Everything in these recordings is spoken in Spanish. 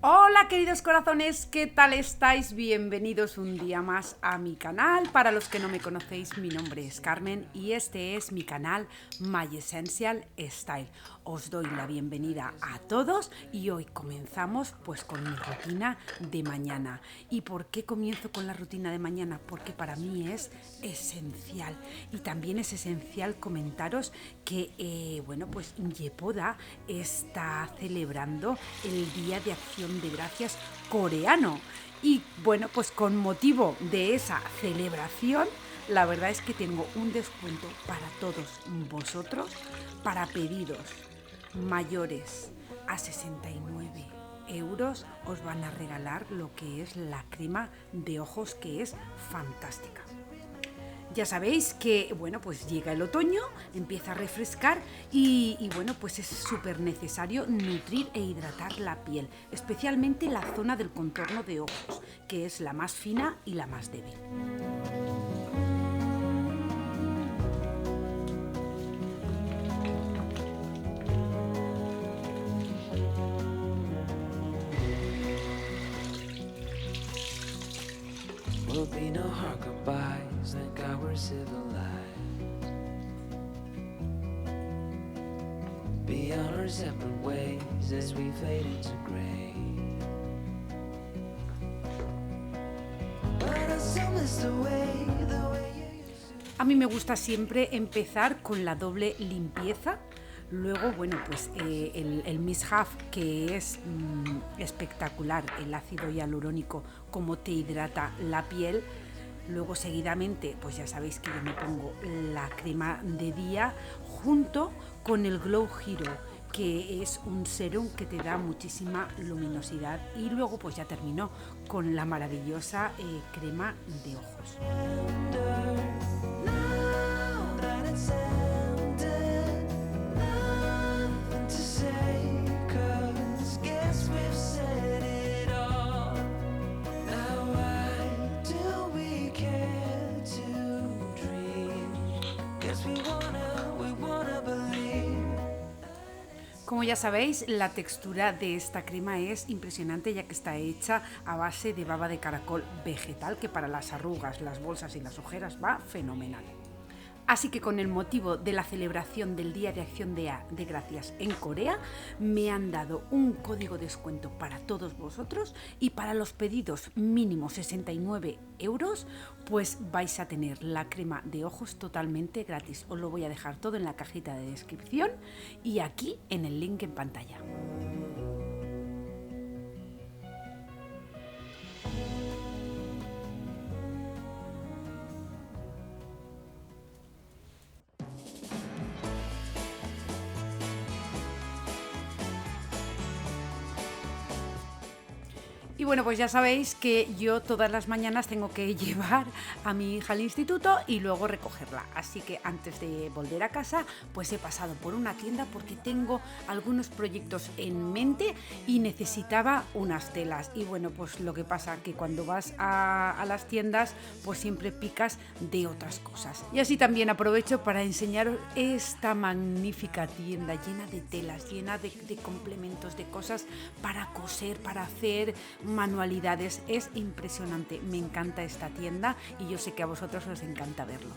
Hola queridos corazones, ¿qué tal estáis? Bienvenidos un día más a mi canal. Para los que no me conocéis, mi nombre es Carmen y este es mi canal My Essential Style. Os doy la bienvenida a todos y hoy comenzamos pues con mi rutina de mañana. ¿Y por qué comienzo con la rutina de mañana? Porque para mí es esencial y también es esencial comentaros que pues Yepoda está celebrando el Día de Acción de Gracias coreano y bueno, pues con motivo de esa celebración la verdad es que tengo un descuento para todos vosotros para pedidos mayores a 69 euros. Os van a regalar lo que es la crema de ojos, que es fantástica. Ya sabéis que, pues llega el otoño, empieza a refrescar y pues es súper necesario nutrir e hidratar la piel, especialmente la zona del contorno de ojos, que es la más fina y la más débil. Will be no hard goodbyes, thank God we're civilized. Be on our separate ways as we fade into gray. But I still miss the way you used to. A mí me gusta siempre empezar con la doble limpieza. Luego, pues el Mishaf, que es espectacular, el ácido hialurónico, cómo te hidrata la piel. Luego, seguidamente, pues ya sabéis que yo me pongo la crema de día junto con el Glow Hero, que es un serum que te da muchísima luminosidad. Y luego, pues ya termino con la maravillosa crema de ojos. Now that it's ended, nothing to say, 'cause guess we've said it all. Now why do we care to dream? Guess we wanna believe. Como ya sabéis, la textura de esta crema es impresionante, ya que está hecha a base de baba de caracol vegetal, que para las arrugas, las bolsas y las ojeras va fenomenal. Así que con el motivo de la celebración del Día de Acción de Gracias en Corea, me han dado un código de descuento para todos vosotros y para los pedidos mínimos 69 euros, pues vais a tener la crema de ojos totalmente gratis. Os lo voy a dejar todo en la cajita de descripción y aquí en el link en pantalla. Y pues ya sabéis que yo todas las mañanas tengo que llevar a mi hija al instituto y luego recogerla. Así que antes de volver a casa, pues he pasado por una tienda porque tengo algunos proyectos en mente y necesitaba unas telas. Y pues lo que pasa que cuando vas a las tiendas, pues siempre picas de otras cosas. Y así también aprovecho para enseñaros esta magnífica tienda llena de telas, llena de complementos, de cosas para coser, para hacer manualidades. Es impresionante, me encanta esta tienda y yo sé que a vosotros os encanta verlo.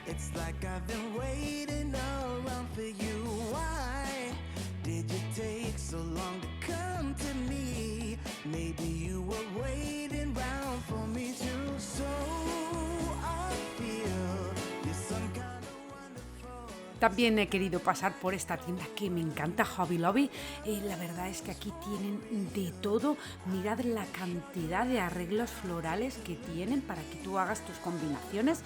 It's like I've been waiting around for you. Why did también he querido pasar por esta tienda que me encanta, Hobby Lobby. La verdad es que aquí tienen de todo. Mirad la cantidad de arreglos florales que tienen para que tú hagas tus combinaciones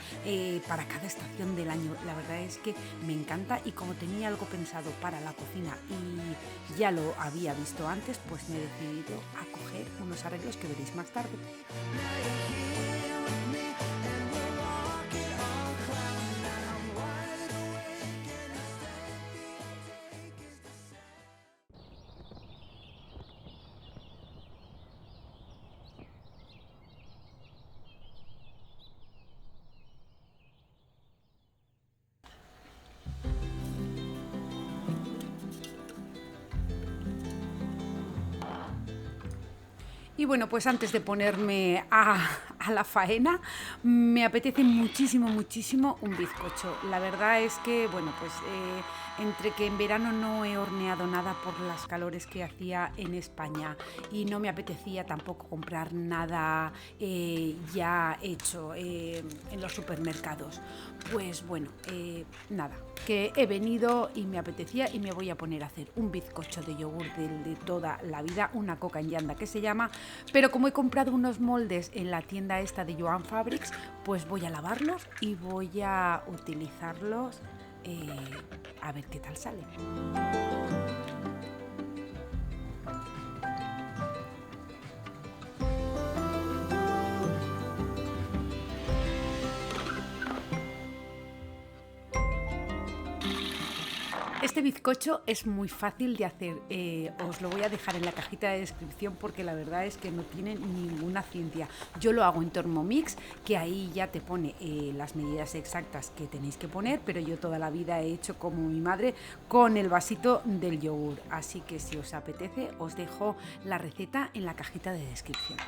para cada estación del año. La verdad es que me encanta, y como tenía algo pensado para la cocina y ya lo había visto antes, pues me he decidido a coger unos arreglos que veréis más tarde. Y bueno, pues antes de ponerme a la faena, me apetece muchísimo un bizcocho. La verdad es que, bueno, pues entre que en verano no he horneado nada por las calores que hacía en España y no me apetecía tampoco comprar nada ya hecho en los supermercados, pues bueno, nada, que he venido y me apetecía y me voy a poner a hacer un bizcocho de yogur de toda la vida, una coca en llanda que se llama, pero como he comprado unos moldes en la tienda esta de Joan Fabrics, pues voy a lavarlos y voy a utilizarlos a ver qué tal sale. Este bizcocho es muy fácil de hacer, os lo voy a dejar en la cajita de descripción porque la verdad es que no tiene ninguna ciencia. Yo lo hago en Thermomix, que ahí ya te pone las medidas exactas que tenéis que poner, pero yo toda la vida he hecho como mi madre con el vasito del yogur. Así que si os apetece, os dejo la receta en la cajita de descripción.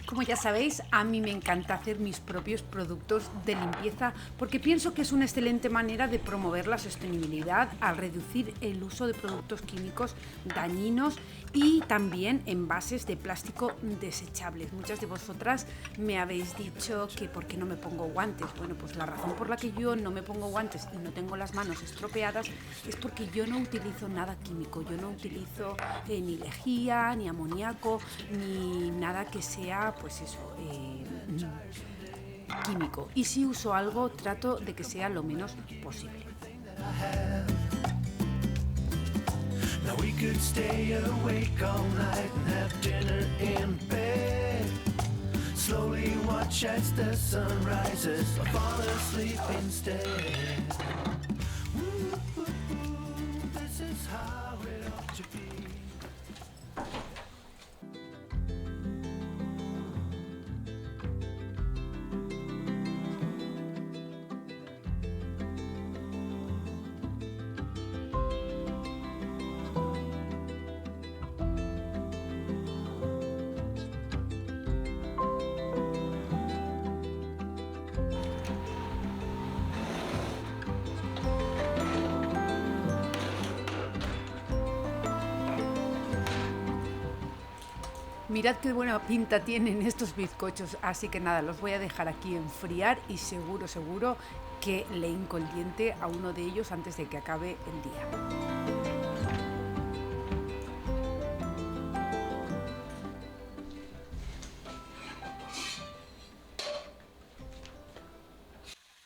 Como ya sabéis, a mí me encanta hacer mis propios productos de limpieza porque pienso que es una excelente manera de promover la sostenibilidad al reducir el uso de productos químicos dañinos y también envases de plástico desechables. Muchas de vosotras me habéis dicho que por qué no me pongo guantes. Bueno, pues la razón por la que yo no me pongo guantes y no tengo las manos estropeadas es porque yo no utilizo nada químico. Yo no utilizo ni lejía, ni amoníaco, ni nada que sea, pues eso, químico. Y si uso algo, trato de que sea lo menos posible. Now we could stay awake all night and have dinner in bed. Slowly watch as the sun rises, or fall asleep instead. Ooh, this is how it ought to be. Mirad qué buena pinta tienen estos bizcochos, así que nada, los voy a dejar aquí enfriar y seguro que le hinco el diente a uno de ellos antes de que acabe el día.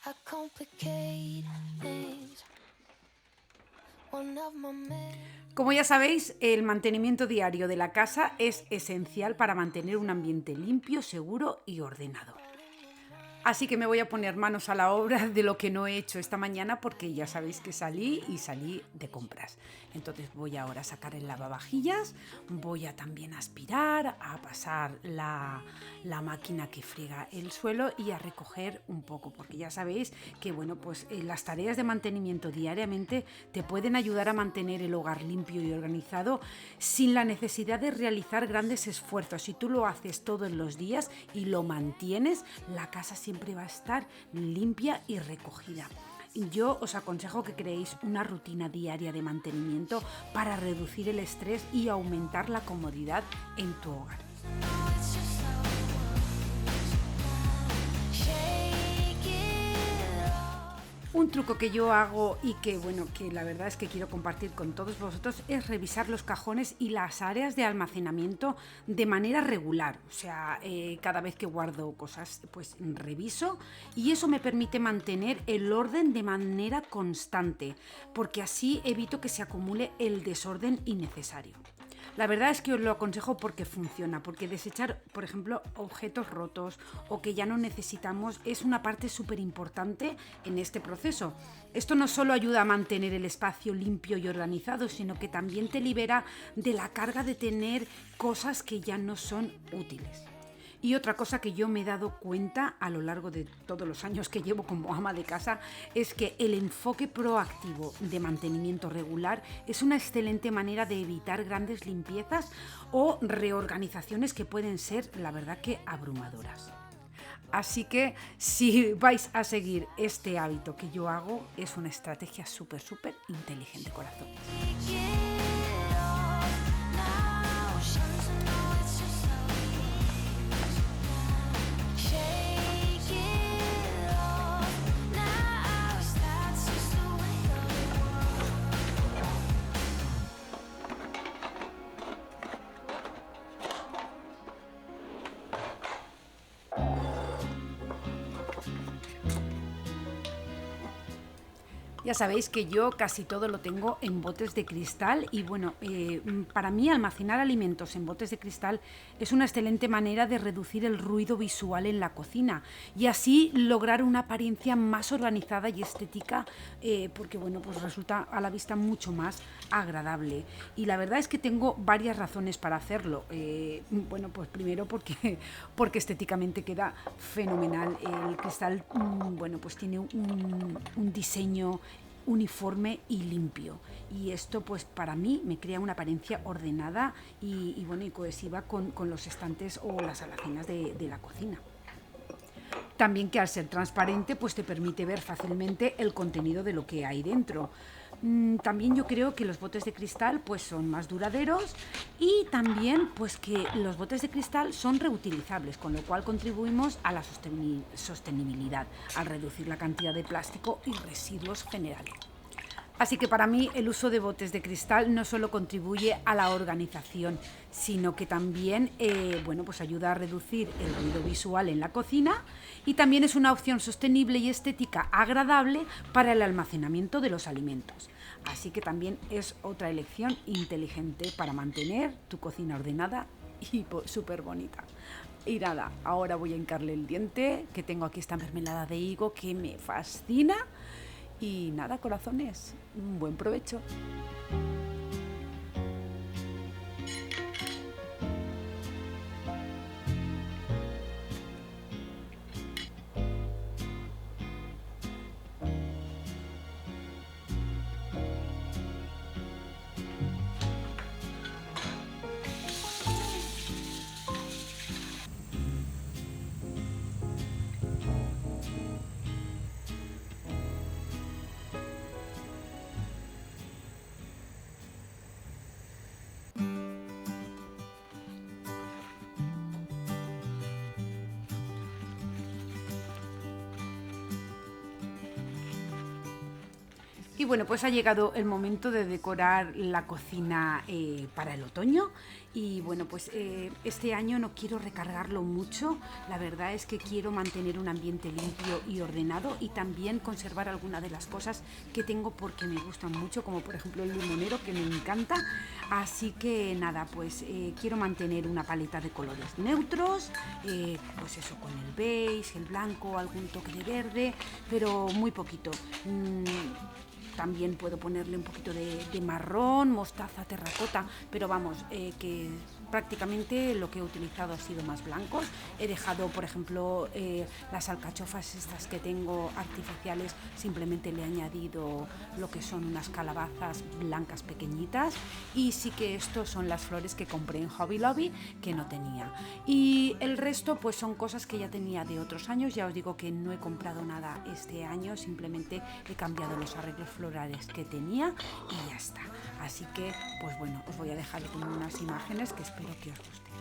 I complicate things. One of my men. Como ya sabéis, el mantenimiento diario de la casa es esencial para mantener un ambiente limpio, seguro y ordenado. Así que me voy a poner manos a la obra de lo que no he hecho esta mañana porque ya sabéis que salí de compras. Entonces voy ahora a sacar el lavavajillas, voy a también aspirar, a pasar la máquina que friega el suelo y a recoger un poco, porque ya sabéis que las tareas de mantenimiento diariamente te pueden ayudar a mantener el hogar limpio y organizado sin la necesidad de realizar grandes esfuerzos. Si tú lo haces todos los días y lo mantienes, la casa siempre va a estar limpia y recogida. Yo os aconsejo que creéis una rutina diaria de mantenimiento para reducir el estrés y aumentar la comodidad en tu hogar. Un truco que yo hago y que la verdad es que quiero compartir con todos vosotros es revisar los cajones y las áreas de almacenamiento de manera regular. O sea, cada vez que guardo cosas, pues reviso y eso me permite mantener el orden de manera constante, porque así evito que se acumule el desorden innecesario. La verdad es que os lo aconsejo porque funciona, porque desechar, por ejemplo, objetos rotos o que ya no necesitamos es una parte súper importante en este proceso. Esto no solo ayuda a mantener el espacio limpio y organizado, sino que también te libera de la carga de tener cosas que ya no son útiles. Y otra cosa que yo me he dado cuenta a lo largo de todos los años que llevo como ama de casa es que el enfoque proactivo de mantenimiento regular es una excelente manera de evitar grandes limpiezas o reorganizaciones que pueden ser, la verdad, que abrumadoras. Así que si vais a seguir este hábito que yo hago, es una estrategia súper inteligente, corazón. Ya sabéis que yo casi todo lo tengo en botes de cristal y para mí almacenar alimentos en botes de cristal es una excelente manera de reducir el ruido visual en la cocina y así lograr una apariencia más organizada y estética porque resulta a la vista mucho más agradable. Y la verdad es que tengo varias razones para hacerlo. Primero porque estéticamente queda fenomenal. El cristal tiene un diseño uniforme y limpio y esto pues para mí me crea una apariencia ordenada y cohesiva con los estantes o las alacenas de la cocina. También que al ser transparente pues te permite ver fácilmente el contenido de lo que hay dentro. También yo creo que los botes de cristal pues son más duraderos y también pues que los botes de cristal son reutilizables, con lo cual contribuimos a la sostenibilidad al reducir la cantidad de plástico y residuos generales. Así que para mí el uso de botes de cristal no solo contribuye a la organización, sino que también ayuda a reducir el ruido visual en la cocina y también es una opción sostenible y estética agradable para el almacenamiento de los alimentos. Así que también es otra elección inteligente para mantener tu cocina ordenada y súper bonita. Y nada, ahora voy a hincarle el diente, que tengo aquí esta mermelada de higo que me fascina. Y nada, corazones, un buen provecho. Y bueno, pues ha llegado el momento de decorar la cocina para el otoño. Y bueno, pues este año no quiero recargarlo mucho. La verdad es que quiero mantener un ambiente limpio y ordenado y también conservar algunas de las cosas que tengo porque me gustan mucho, como por ejemplo el limonero, que me encanta. Así que nada, pues quiero mantener una paleta de colores neutros, pues eso, con el beige, el blanco, algún toque de verde, pero muy poquito. También puedo ponerle un poquito de marrón, mostaza, terracota, pero vamos, que prácticamente lo que he utilizado ha sido más blancos. He dejado, por ejemplo, las alcachofas estas que tengo artificiales, simplemente le he añadido lo que son unas calabazas blancas pequeñitas, y sí que estos son las flores que compré en Hobby Lobby, que no tenía. Y el resto pues son cosas que ya tenía de otros años. Ya os digo que no he comprado nada este año, simplemente he cambiado los arreglos florales que tenía y ya está. Así que pues bueno, os voy a dejar con unas imágenes que espero que os gusten.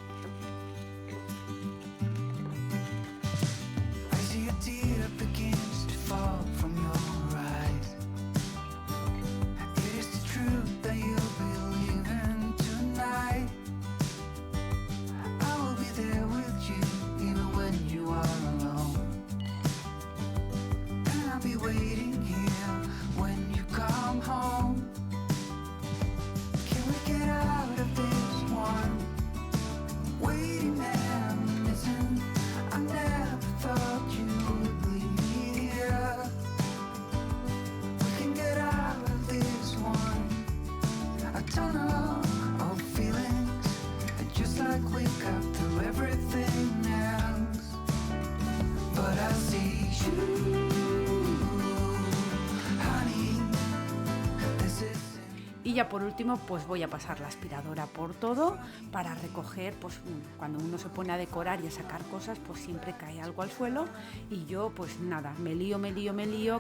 Y ya por último pues voy a pasar la aspiradora por todo para recoger, pues cuando uno se pone a decorar y a sacar cosas pues siempre cae algo al suelo, y yo pues nada, me lío,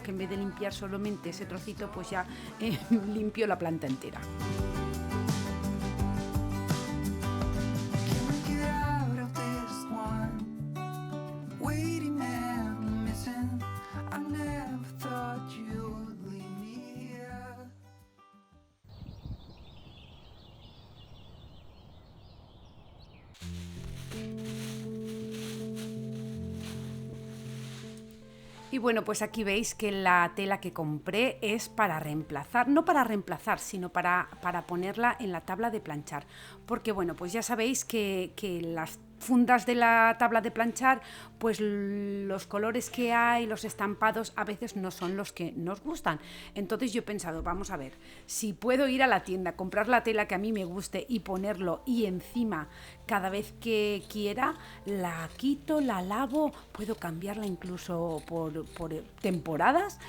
que en vez de limpiar solamente ese trocito pues ya limpio la planta entera. Y bueno, pues aquí veis que la tela que compré es para reemplazar, no para reemplazar, sino para ponerla en la tabla de planchar. Porque bueno, pues ya sabéis que las fundas de la tabla de planchar, pues los colores que hay, los estampados, a veces no son los que nos gustan. Entonces yo he pensado, vamos a ver, si puedo ir a la tienda, comprar la tela que a mí me guste y ponerlo, y encima cada vez que quiera la quito, la lavo, puedo cambiarla incluso por temporadas,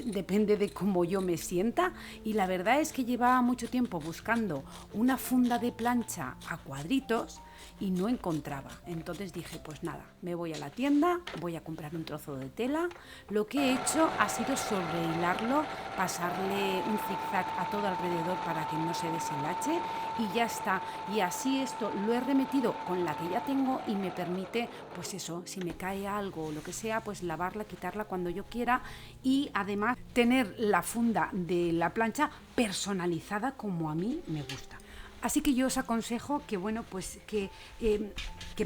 depende de cómo yo me sienta. Y la verdad es que llevaba mucho tiempo buscando una funda de plancha a cuadritos y no encontraba. Entonces dije, pues nada, me voy a la tienda, voy a comprar un trozo de tela. Lo que he hecho ha sido sobrehilarlo, pasarle un zigzag a todo alrededor para que no se deshilache, y ya está. Y así esto lo he remetido con la que ya tengo y me permite, pues eso, si me cae algo o lo que sea, pues lavarla, quitarla cuando yo quiera, y además tener la funda de la plancha personalizada como a mí me gusta. Así que yo os aconsejo que, bueno, pues que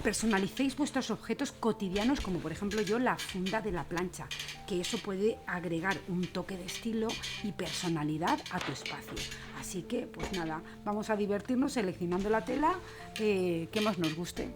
personalicéis vuestros objetos cotidianos, como por ejemplo yo la funda de la plancha, que eso puede agregar un toque de estilo y personalidad a tu espacio. Así que, pues nada, vamos a divertirnos seleccionando la tela que más nos guste.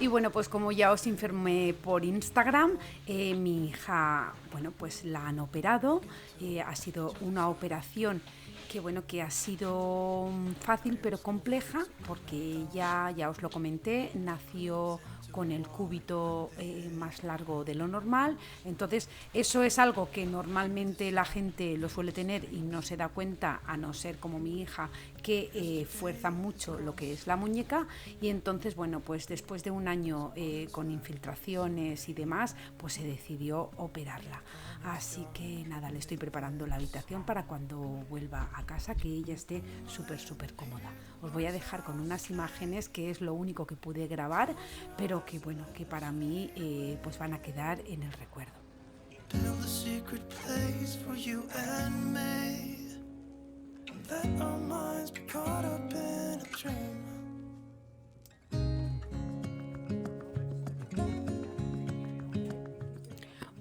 Y bueno, pues como ya os informé por Instagram, mi hija, bueno, pues la han operado. Ha sido una operación que bueno, que ha sido fácil pero compleja, porque ella, ya os lo comenté, nació con el cúbito más largo de lo normal. Entonces eso es algo que normalmente la gente lo suele tener y no se da cuenta, a no ser como mi hija, que fuerza mucho lo que es la muñeca. Y entonces bueno, pues después de un año con infiltraciones y demás, pues se decidió operarla. Así que nada, le estoy preparando la habitación para cuando vuelva a casa, que ella esté súper cómoda. Os voy a dejar con unas imágenes, que es lo único que pude grabar, pero que bueno, que para mí pues van a quedar en el recuerdo. Build a secret place for you and me. Let our minds be caught up in a dream.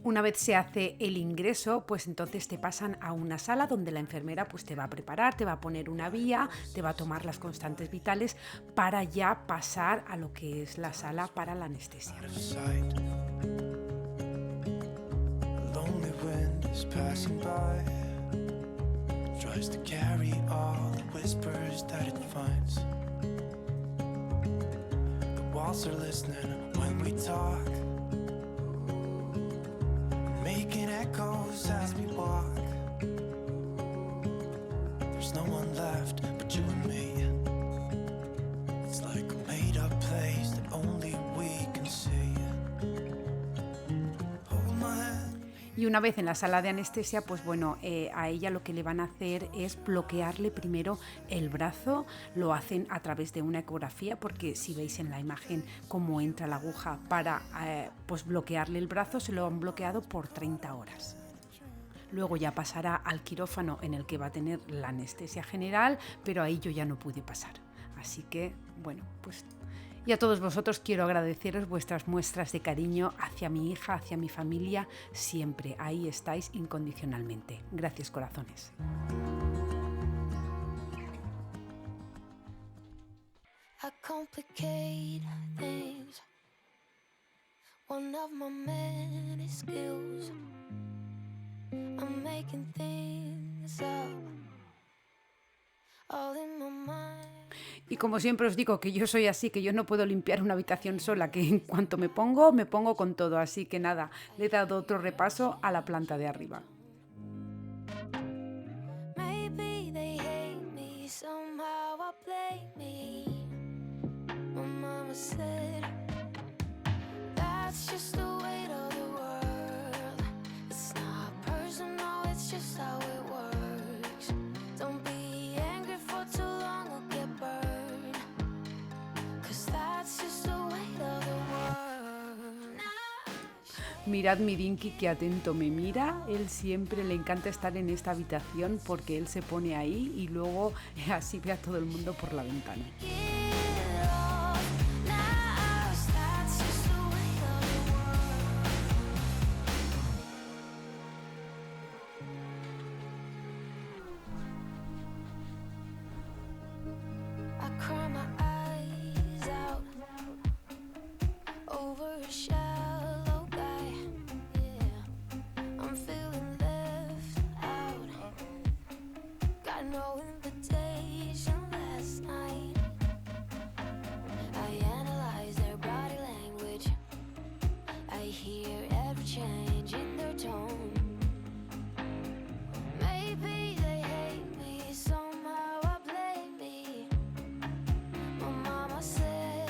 Una vez se hace el ingreso, pues entonces te pasan a una sala donde la enfermera pues te va a preparar, te va a poner una vía, te va a tomar las constantes vitales para ya pasar a lo que es la sala para la anestesia. Out of sight. A lonely wind is passing by. Tries to carry all the whispers that it finds. The walls are listening when we talk, making echoes as we walk. There's no one left but you and me. It's like a made-up place that only we can see. Hold my hand. Y una vez en la sala de anestesia, pues bueno, a ella lo que le van a hacer es bloquearle primero el brazo. Lo hacen a través de una ecografía, porque si veis en la imagen cómo entra la aguja para pues bloquearle el brazo, se lo han bloqueado por 30 horas. Luego ya pasará al quirófano, en el que va a tener la anestesia general, pero ahí yo ya no pude pasar. Así que, bueno, pues... Y a todos vosotros quiero agradeceros vuestras muestras de cariño hacia mi hija, hacia mi familia. Siempre ahí estáis incondicionalmente. Gracias, corazones. I complicate things. One of my many skills. I'm making things up. All in my mind. Y como siempre os digo que yo soy así, que yo no puedo limpiar una habitación sola, que en cuanto me pongo con todo. Así que nada, le he dado otro repaso a la planta de arriba. Maybe they hate me, somehow I blame me. My mama said, that's just the weight of the world. It's not personal, it's just how it works. Don't be angry for too long or get burned, 'cause that's just the weight of the world. Mirad mi Dinky, que atento me mira. Él siempre le encanta estar en esta habitación, porque él se pone ahí y luego así ve a todo el mundo por la ventana. Get off now, that's just the weight of the world. I cry my eyes out over a shallow guy. Yeah, I'm feeling left out. Got no invitation last night. I analyze their body language. I hear every change in their tone. Maybe they hate me, somehow I blame me. My mama said,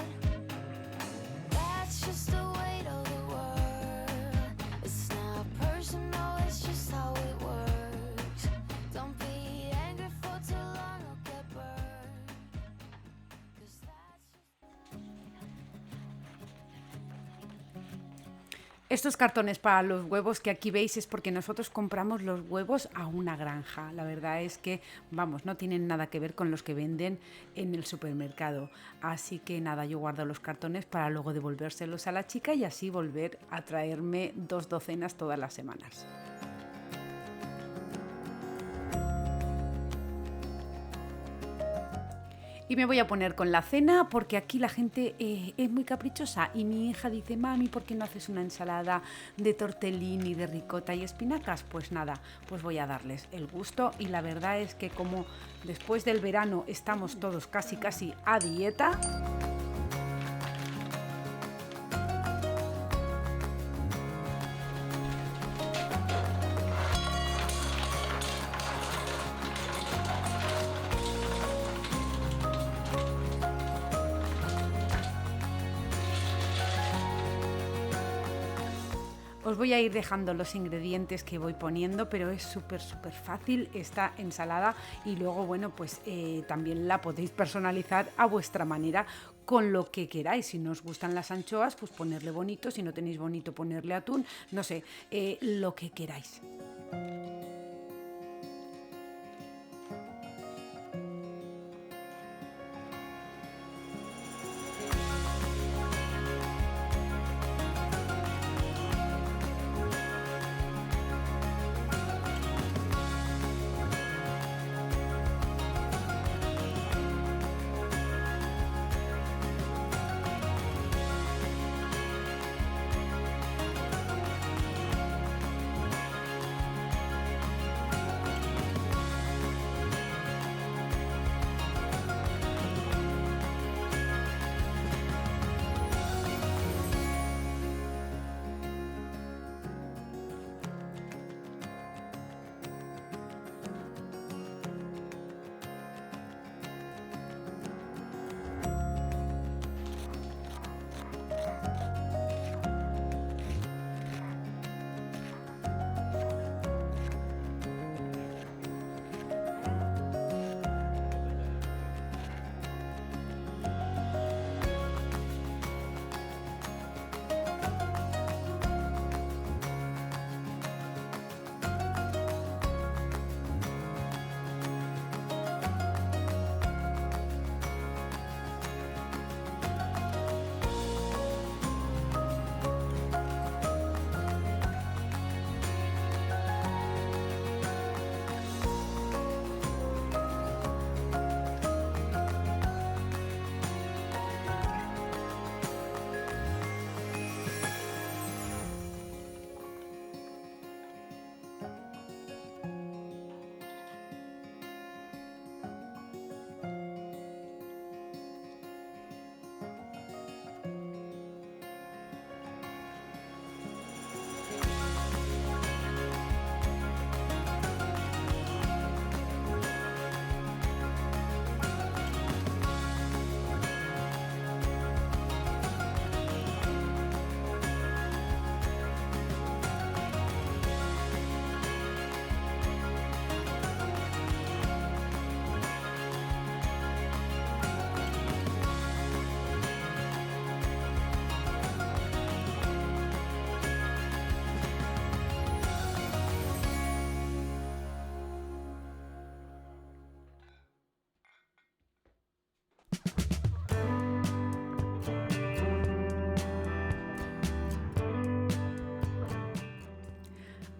that's just the weight of the world. It's not personal, it's just how it works. Don't be angry for too long or get burned, 'cause that's Estos cartones para los huevos que aquí veis es porque nosotros compramos los huevos a una granja. La verdad es que, vamos, no tienen nada que ver con los que venden en el supermercado. Así que nada, yo guardo los cartones para luego devolvérselos a la chica y así volver a traerme 2 docenas todas las semanas. Y me voy a poner con la cena porque aquí la gente es muy caprichosa y mi hija dice, mami, ¿por qué no haces una ensalada de tortellini, de ricota y espinacas? Pues nada, pues voy a darles el gusto y la verdad es que como después del verano estamos todos casi a dieta, os voy a ir dejando los ingredientes que voy poniendo, pero es súper fácil esta ensalada y luego, bueno, pues también la podéis personalizar a vuestra manera con lo que queráis. Si no os gustan las anchoas, pues ponerle bonito, si no tenéis bonito, ponerle atún, no sé, lo que queráis.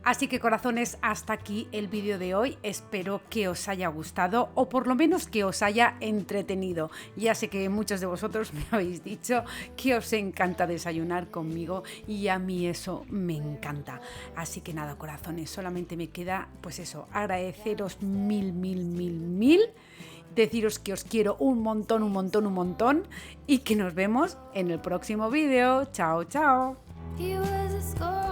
Así que corazones, hasta aquí el vídeo de hoy. Espero que os haya gustado o por lo menos que os haya entretenido. Ya sé que muchos de vosotros me habéis dicho que os encanta desayunar conmigo y a mí eso me encanta. Así que nada, corazones, solamente me queda pues eso, agradeceros mil. Deciros que os quiero un montón y que nos vemos en el próximo vídeo. Chao. He was a score.